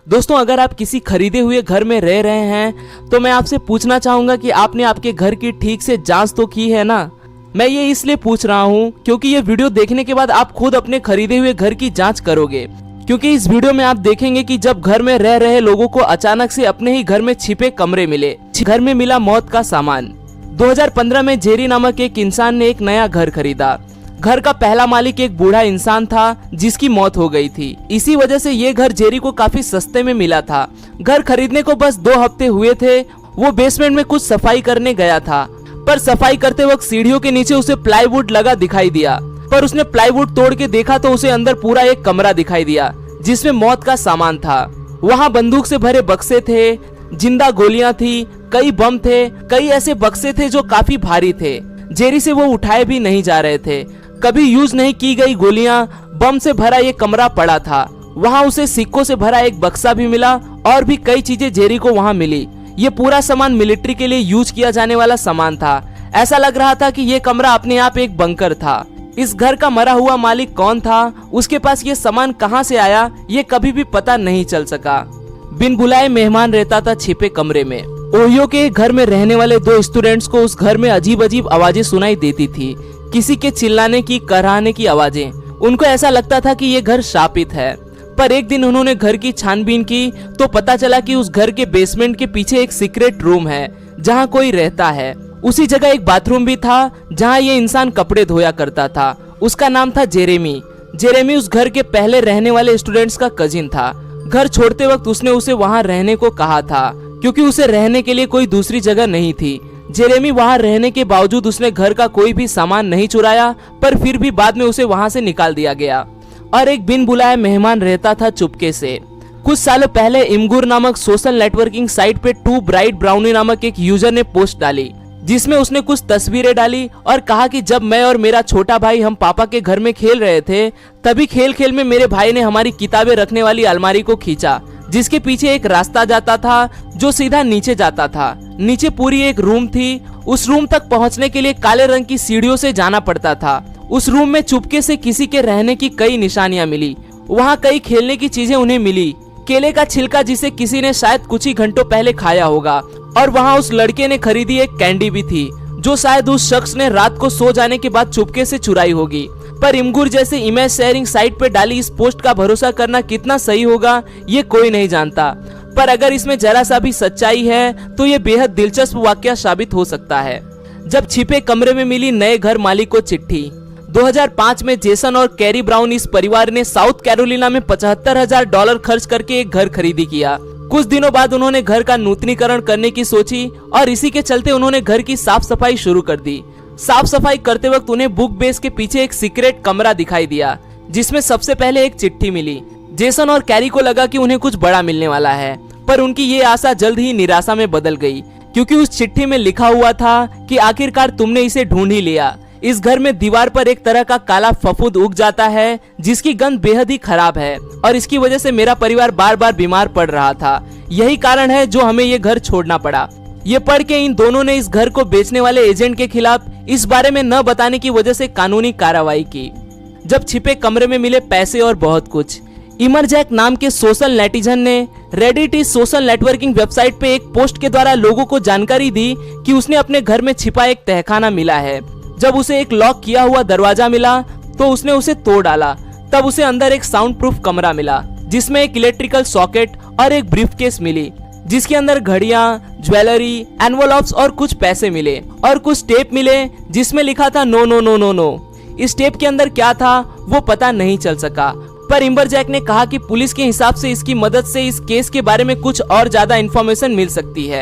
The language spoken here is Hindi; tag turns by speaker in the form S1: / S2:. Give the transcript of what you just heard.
S1: दोस्तों, अगर आप किसी खरीदे हुए घर में रह रहे हैं तो मैं आपसे पूछना चाहूंगा कि आपने आपके घर की ठीक से जांच तो की है ना। मैं ये इसलिए पूछ रहा हूँ क्योंकि ये वीडियो देखने के बाद आप खुद अपने खरीदे हुए घर की जांच करोगे। क्योंकि इस वीडियो में आप देखेंगे कि जब घर में रह रहे लोगों को अचानक से अपने ही घर में छिपे कमरे मिले, घर में मिला मौत का सामान। 2015 में जेरी नामक एक इंसान ने एक नया घर खरीदा। घर का पहला मालिक एक बूढ़ा इंसान था जिसकी मौत हो गई थी। इसी वजह से ये घर जेरी को काफी सस्ते में मिला था। घर खरीदने को बस 2 हफ्ते हुए थे। वो बेसमेंट में कुछ सफाई करने गया था, पर सफाई करते वक्त सीढ़ियों के नीचे उसे प्लाईवुड लगा दिखाई दिया। पर उसने प्लाईवुड तोड़ के देखा तो उसे अंदर पूरा एक कमरा दिखाई दिया जिसमें मौत का सामान था। वहाँ बंदूक से भरे बक्से थे, जिंदा गोलियां थी, कई बम थे, कई ऐसे बक्से थे जो काफी भारी थे। जेरी से वो उठाए भी नहीं जा रहे थे। कभी यूज नहीं की गई गोलियां, बम से भरा ये कमरा पड़ा था। वहाँ उसे सिक्कों से भरा एक बक्सा भी मिला और भी कई चीजें जेरी को वहाँ मिली। ये पूरा सामान मिलिट्री के लिए यूज किया जाने वाला सामान था। ऐसा लग रहा था कि ये कमरा अपने आप एक बंकर था। इस घर का मरा हुआ मालिक कौन था, उसके पास ये सामान कहाँ से आया, ये कभी भी पता नहीं चल सका। बिन बुलाए मेहमान रहता था छिपे कमरे में। ओहियो के घर में रहने वाले 2 स्टूडेंट्स को उस घर में अजीब अजीब आवाजें सुनाई देती थी। किसी के चिल्लाने की, कराहने की आवाजें। उनको ऐसा लगता था कि ये घर शापित है। पर एक दिन उन्होंने घर की छानबीन की तो पता चला कि उस घर के बेसमेंट के पीछे एक सीक्रेट रूम है जहाँ कोई रहता है। उसी जगह एक बाथरूम भी था जहाँ ये इंसान कपड़े धोया करता था। उसका नाम था जेरेमी। जेरेमी उस घर के पहले रहने वाले स्टूडेंट्स का कजिन था। घर छोड़ते वक्त उसने उसे वहाँ रहने को कहा था क्योंकि उसे रहने के लिए कोई दूसरी जगह नहीं थी। जेरेमी वहाँ रहने के बावजूद उसने घर का कोई भी सामान नहीं चुराया, पर फिर भी बाद में उसे वहाँ से निकाल दिया गया और एक बिन बुलाए मेहमान रहता था चुपके से। कुछ सालों पहले इमगुर नामक सोशल नेटवर्किंग साइट पे टू ब्राइट ब्राउनी नामक एक यूजर ने पोस्ट डाली जिसमें उसने कुछ तस्वीरें डाली और कहा कि जब मैं और मेरा छोटा भाई हम पापा के घर में खेल रहे थे तभी खेल खेल में मेरे भाई ने हमारी किताबें रखने वाली अलमारी को खींचा जिसके पीछे एक रास्ता जाता था जो सीधा नीचे जाता था। नीचे पूरी एक रूम थी। उस रूम तक पहुंचने के लिए काले रंग की सीढ़ियों से जाना पड़ता था। उस रूम में चुपके से किसी के रहने की कई निशानियां मिली। वहाँ कई खेलने की चीजें उन्हें मिली। केले का छिलका जिसे किसी ने शायद कुछ ही घंटों पहले खाया होगा, और वहाँ उस लड़के ने खरीदी एक कैंडी भी थी जो शायद उस शख्स ने रात को सो जाने के बाद चुपके से चुराई होगी। पर इमगुर जैसे इमेज शेयरिंग साइट पे डाली इस पोस्ट का भरोसा करना कितना सही होगा ये कोई नहीं जानता। पर अगर इसमें जरा सा भी सच्चाई है तो ये बेहद दिलचस्प वाकया साबित हो सकता है। जब छिपे कमरे में मिली नए घर मालिक को चिट्ठी। 2005 में जेसन और कैरी ब्राउन इस परिवार ने साउथ कैरोलिना में $75,000 खर्च करके एक घर खरीदी किया। कुछ दिनों बाद उन्होंने घर का नूतनीकरण करने की सोची और इसी के चलते उन्होंने घर की साफ सफाई शुरू कर दी। साफ सफाई करते वक्त उन्हें बुक बेस के पीछे एक सीक्रेट कमरा दिखाई दिया जिसमें सबसे पहले एक चिट्ठी मिली। जेसन और कैरी को लगा कि उन्हें कुछ बड़ा मिलने वाला है, पर उनकी ये आशा जल्द ही निराशा में बदल गई क्योंकि उस चिट्ठी में लिखा हुआ था कि आखिरकार तुमने इसे ढूंढ ही लिया। इस घर में दीवार पर एक तरह का काला फफूंद उग जाता है जिसकी गंध बेहद ही खराब है और इसकी वजह से मेरा परिवार बार बार बीमार पड़ रहा था। यही कारण है जो हमें ये घर छोड़ना पड़ा। ये पढ़ के इन दोनों ने इस घर को बेचने वाले एजेंट के खिलाफ इस बारे में न बताने की वजह से कानूनी कार्रवाई की। जब छिपे कमरे में मिले पैसे और बहुत कुछ, इमरजैक नाम के सोशल नेटिजन ने रेडिट इस सोशल नेटवर्किंग वेबसाइट पे एक पोस्ट के द्वारा लोगों को जानकारी दी कि उसने अपने घर में छिपा एक तहखाना मिला है। जब उसे एक लॉक किया हुआ दरवाजा मिला तो उसने उसे तोड़ डाला। तब उसे अंदर एक साउंड प्रूफ कमरा मिला जिसमें एक इलेक्ट्रिकल सॉकेट और एक ब्रीफकेस मिली जिसके अंदर घड़ियां, ज्वेलरी, एनवलप्स और कुछ पैसे मिले और कुछ टेप मिले जिसमें लिखा था no no no no no. इस टेप के अंदर क्या था वो पता नहीं चल सका, पर इमरजैक ने कहा कि पुलिस के हिसाब से इसकी मदद से इस केस के बारे में कुछ और ज्यादा इंफॉर्मेशन मिल सकती है।